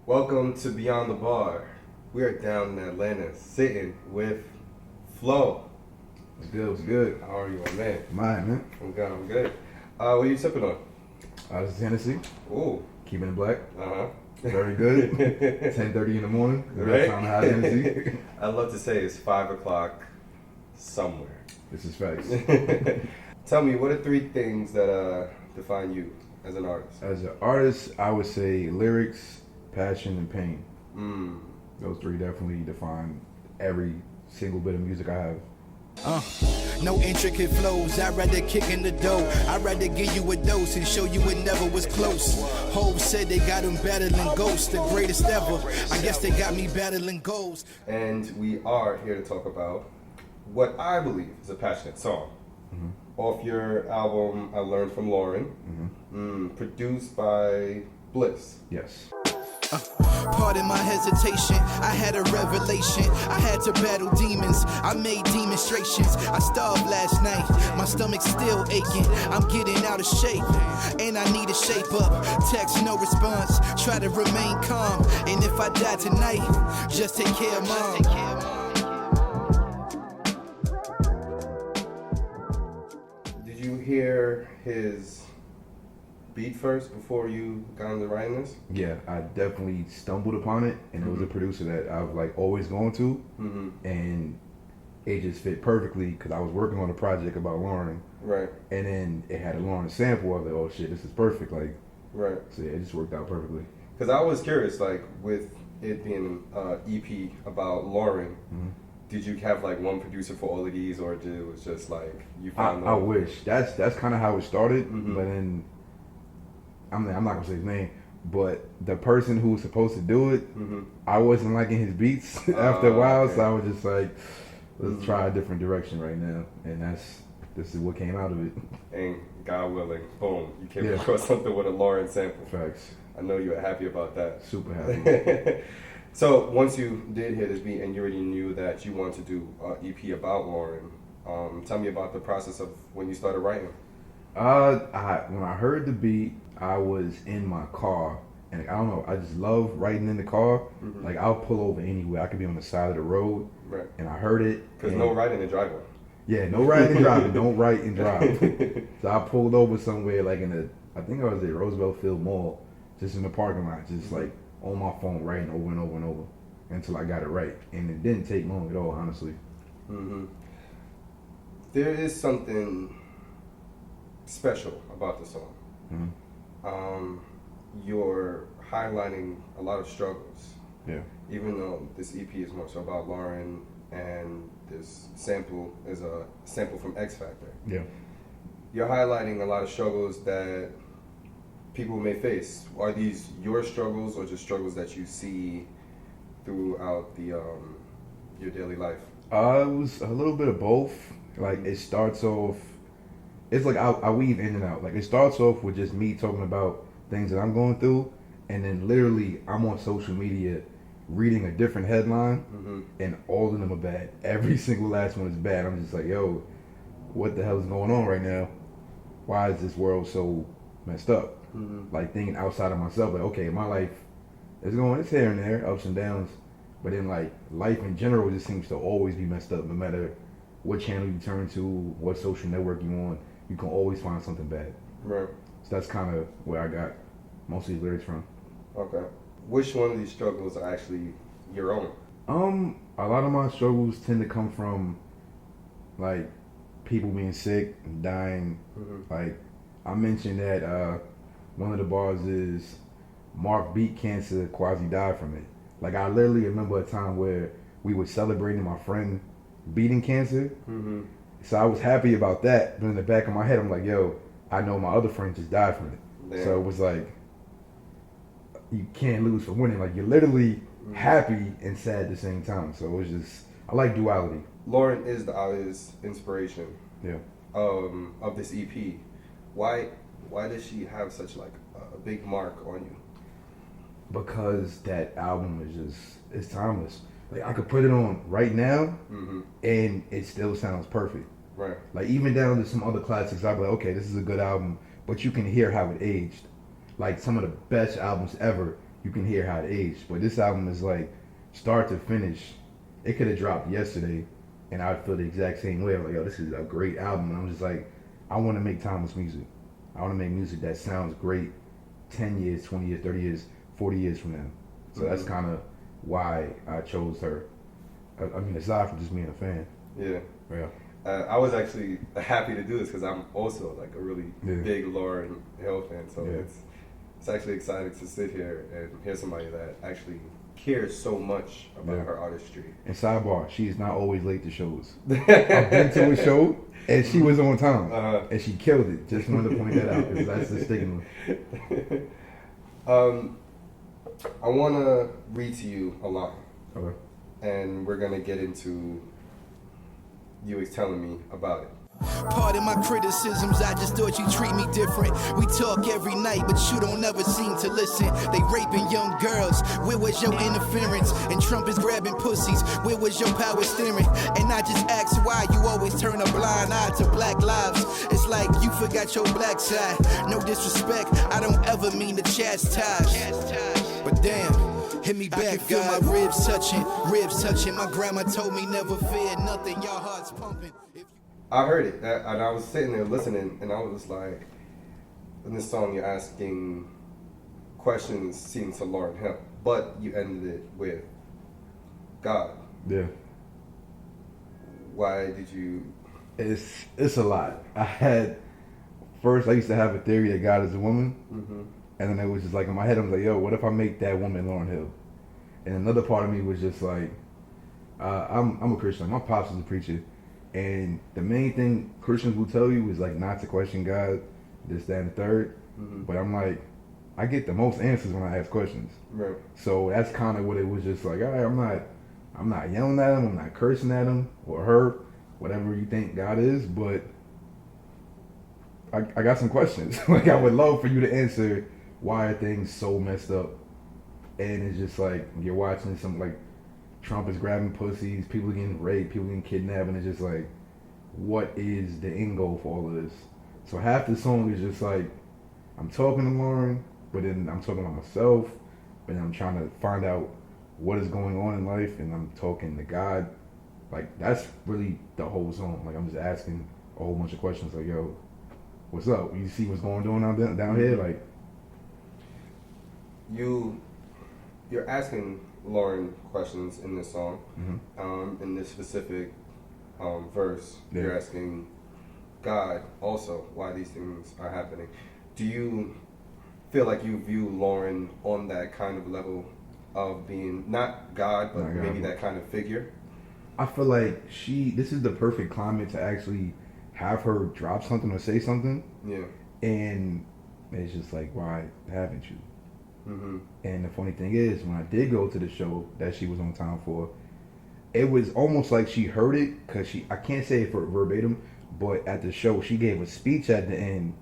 Welcome to Beyond the Bar. We are down in Atlanta sitting with F.L.O.W. What's good? What's good? How are you, my man? Mine, man. I'm good, I'm good. What are you sipping on? This is Hennessy. Ooh. Keeping it black. Uh-huh. Very good. 10:30 in the morning. The best time to have Hennessy. I'd love to say it's 5 o'clock somewhere. This is facts. Tell me, what are three things that define you as an artist? As an artist, I would say lyrics, passion, and pain. Those three definitely define every single bit of music I have. No intricate flows, I'd rather kick in the dough. I'd rather give you a dose and show you it never was close. Hov said they got him battling ghosts, the greatest ever. I guess they got me battling ghosts. And we are here to talk about what I believe is a passionate song. Off your album, I Learned from Lauren, produced by Bliss. Yes. Pardon my hesitation, I had a revelation. I had to battle demons, I made demonstrations. I starved last night, my stomach's still aching. I'm getting out of shape, and I need to shape up. Text no response, try to remain calm. And if I die tonight, just take care of mom. Did you hear his beat first before you got into writing this? Yeah, I definitely stumbled upon it, and it was a producer that I've like always gone to, and it just fit perfectly because I was working on a project about Lauren, Right. and then it had a Lauren sample. I was like, oh shit, this is perfect. Like, Right. so yeah, it just worked out perfectly. Because I was curious, like, with it being an EP about Lauren, did you have like one producer for all of these, or did it was just like you found I wish that's kind of how it started, but then I'm not gonna say his name, but the person who was supposed to do it, I wasn't liking his beats after a while, okay. so I was just like, let's try a different direction right now, and this is what came out of it. And God willing, boom, you came Yeah. across something with a Lauren sample. Facts. I know you were happy about that. Super happy. So once you did hear this beat and you already knew that you wanted to do an EP about Lauren, tell me about the process of when you started writing. When I heard the beat, I was in my car, and I don't know, I just love writing in the car. Like, I'll pull over anywhere. I could be on the side of the road, Right. and I heard it. Because and- no writing and driving. Yeah, no writing and driving. Don't write and drive. So I pulled over somewhere, like I think I was at Roosevelt Field Mall, just in the parking lot, just like on my phone, writing over and over and over until I got it right. And it didn't take long at all, honestly. There is something special about the song. You're highlighting a lot of struggles. Yeah. Even though this EP is more so about Lauren and this sample is a sample from X Factor. Yeah. You're highlighting a lot of struggles that people may face. Are these your struggles or just struggles that you see throughout the your daily life? It was a little bit of both. Like, it starts off, it's like I weave in and out. Like, it starts off with just me talking about things that I'm going through, and then literally I'm on social media reading a different headline, and all of them are bad. Every single last one is bad. I'm just like, yo, what the hell is going on right now? Why is this world so messed up? Like, thinking outside of myself, like, okay, my life is going, it's here and there, ups and downs, but then, like, life in general just seems to always be messed up. No matter what channel you turn to, what social network you on, you can always find something bad. Right. So that's kind of where I got most of these lyrics from. Okay. Which one of these struggles are actually your own? A lot of my struggles tend to come from, like, people being sick and dying. Like, I mentioned that one of the bars is Mark beat cancer, Quasi died from it. Like, I literally remember a time where we were celebrating my friend beating cancer. So I was happy about that, but in the back of my head, I'm like, yo, I know my other friend just died from it. Damn. So it was like, you can't lose for winning. Like, you're literally happy and sad at the same time. So it was just, I like duality. Lauren is the obvious inspiration. Yeah. Of this EP. Why does she have such like a big mark on you? Because that album is just, it's timeless. Like, I could put it on right now, and it still sounds perfect. Right. Like, even down to some other classics, I'd be like, okay, this is a good album, but you can hear how it aged. Like, some of the best albums ever, you can hear how it aged. But this album is like start to finish. It could have dropped yesterday, and I'd feel the exact same way. I'm like, yo, this is a great album. And I'm just like, I want to make timeless music. I want to make music that sounds great 10 years, 20 years, 30 years, 40 years from now. So that's kind of why I chose her. I mean, aside from just being a fan. Yeah. Yeah. I was actually happy to do this because I'm also like a really big Lauryn Hill fan. So it's actually exciting to sit here and hear somebody that actually cares so much about her artistry. And sidebar, she's not always late to shows. I've been to a show and she was on time and she killed it. Just wanted to point that out because that's the stigma. I want to read to you a line. Okay. And we're going to get into you telling me about it. Pardon my criticisms, I just thought you treat me different. We talk every night, but you don't ever seem to listen. They raping young girls, where was your interference? And Trump is grabbing pussies, where was your power steering? And I just ask why you always turn a blind eye to black lives. It's like you forgot your black side. No disrespect, I don't ever mean to chastise. But damn, hit me back, I can feel my ribs touching. My grandma told me never fear nothing, your heart's pumping. I heard it, and I was sitting there listening, and I was just like, in this song you're asking questions seen to Lauryn Hill, but you ended it with God. Yeah. Why did you? It's a lot. I used to have a theory that God is a woman, and then it was just like in my head I was like, yo, what if I make that woman Lauryn Hill? And another part of me was just like, I'm a Christian. My pops is a preacher. And the main thing Christians will tell you is like not to question God, this, that, and the third. But I'm like, I get the most answers when I ask questions. Right. So that's kind of what it was just like, all right, I'm not yelling at him, I'm not cursing at him or her, whatever you think God is, but I got some questions. Like I would love for you to answer why are things so messed up. And it's just like you're watching some like Trump is grabbing pussies, people getting raped, people getting kidnapped, and it's just like, what is the end goal for all of this? So half the song is just like, I'm talking to Lauryn, but then I'm talking about myself, and I'm trying to find out what is going on in life, and I'm talking to God. Like, that's really the whole song. Like, I'm just asking a whole bunch of questions, like, yo, what's up? You see what's going on down here? Like, you're asking Lauryn questions in this song. In this specific verse, you're asking God also why these things are happening. Do you feel like you view Lauryn on that kind of level of being not God, but maybe that kind of figure? I feel like this is the perfect climate to actually have her drop something or say something. Yeah. And it's just like, why haven't you? And the funny thing is, when I did go to the show that she was on time for, it was almost like she heard it, because I can't say it for verbatim, but at the show she gave a speech at the end,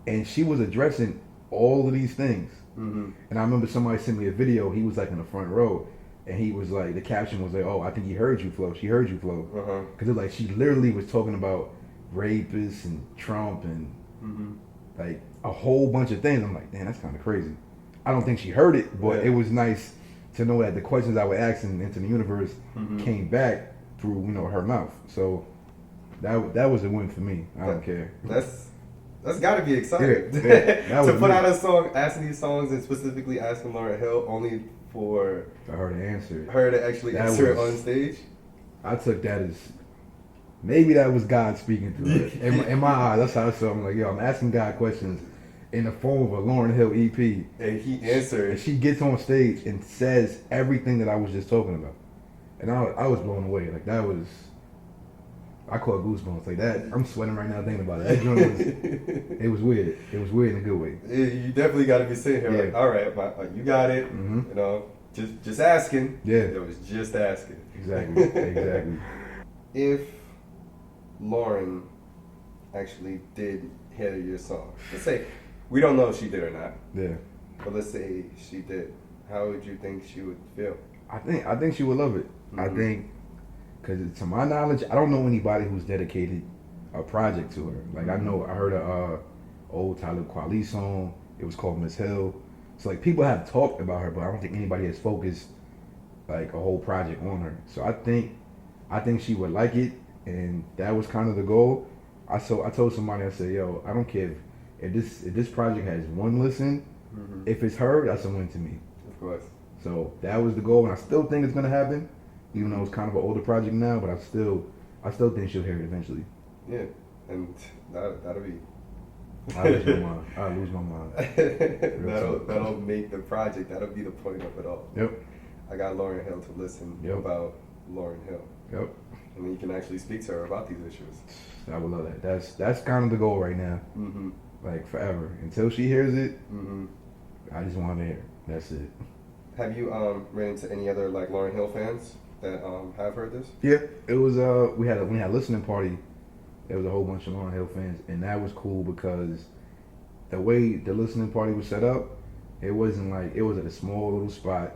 and she was addressing all of these things. And I remember somebody sent me a video. He was like in the front row, and he was like, the caption was like, oh, I think he heard you, Flo. She heard you, Flo. Because like she literally was talking about rapists and Trump and like a whole bunch of things. I'm like, damn, that's kind of crazy. I don't think she heard it, but it was nice to know that the questions I was asking into the universe came back through, her mouth. So that was a win for me. I don't care. That's got to be exciting. Yeah, to put out a song, asking these songs, and specifically asking Lauryn Hill only for her to answer it. Her to actually answer it on stage. I took that as maybe that was God speaking through it. In my eyes, that's how I saw. I'm like, yo, I'm asking God questions in the form of a Lauryn Hill EP, and he answered. And she gets on stage and says everything that I was just talking about, and I was blown away. Like that was, I caught goosebumps like that. I'm sweating right now thinking about it. That joint was, it was weird. It was weird in a good way. You definitely got to be sitting here like, all right, you got it. Just asking. Yeah, it was just asking. Exactly. If Lauryn actually did hear your song, let's say. We don't know if she did or not. Yeah. But let's say she did. How would you think she would feel? I think she would love it. I think, because to my knowledge, I don't know anybody who's dedicated a project to her. Like I heard a old Talib Kweli song. It was called Miss Hill. So like people have talked about her, but I don't think anybody has focused like a whole project on her. So I think she would like it, and that was kind of the goal. I told somebody, I said, yo, I don't care if this project has one listen, if it's her, that's a win to me. Of course. So that was the goal, and I still think it's gonna happen, even though it's kind of an older project now. But I still think she'll hear it eventually. Yeah, and that'll be. I'll lose my mind. That'll make the project. That'll be the point of it all. Yep. I got Lauryn Hill to listen about Lauryn Hill. Yep. And then you can actually speak to her about these issues. I would love that. That's kind of the goal right now. Mm-hmm. Like forever until she hears it. Mm-hmm. I just want to hear. That's it. Have you ran into any other like Lauryn Hill fans that have heard this? Yeah, it was. We had a listening party. There was a whole bunch of Lauryn Hill fans, and that was cool because the way the listening party was set up, it wasn't like it was at a small little spot,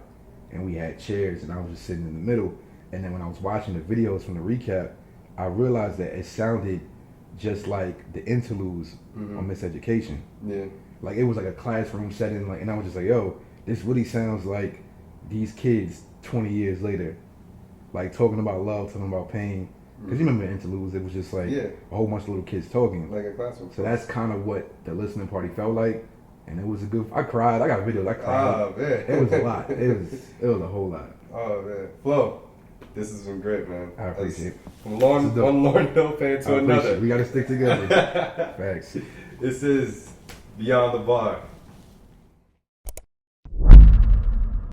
and we had chairs, and I was just sitting in the middle. And then when I was watching the videos from the recap, I realized that it sounded just like the interludes on Miseducation. Yeah. Like it was like a classroom setting, like, and I was just like, yo, this really sounds like these kids 20 years later, like talking about love, talking about pain. Because you remember the interludes, it was just like a whole bunch of little kids talking. Like a classroom. So that's kind of what the listening party felt like. And it was a good, I cried, I got videos, I cried. Oh, man. It was a lot. It was a whole lot. Oh, man. Flo, this has been great, man. I appreciate it. From one Lauryn Hill fan to another. We got to stick together. Facts. This is Beyond the Bar.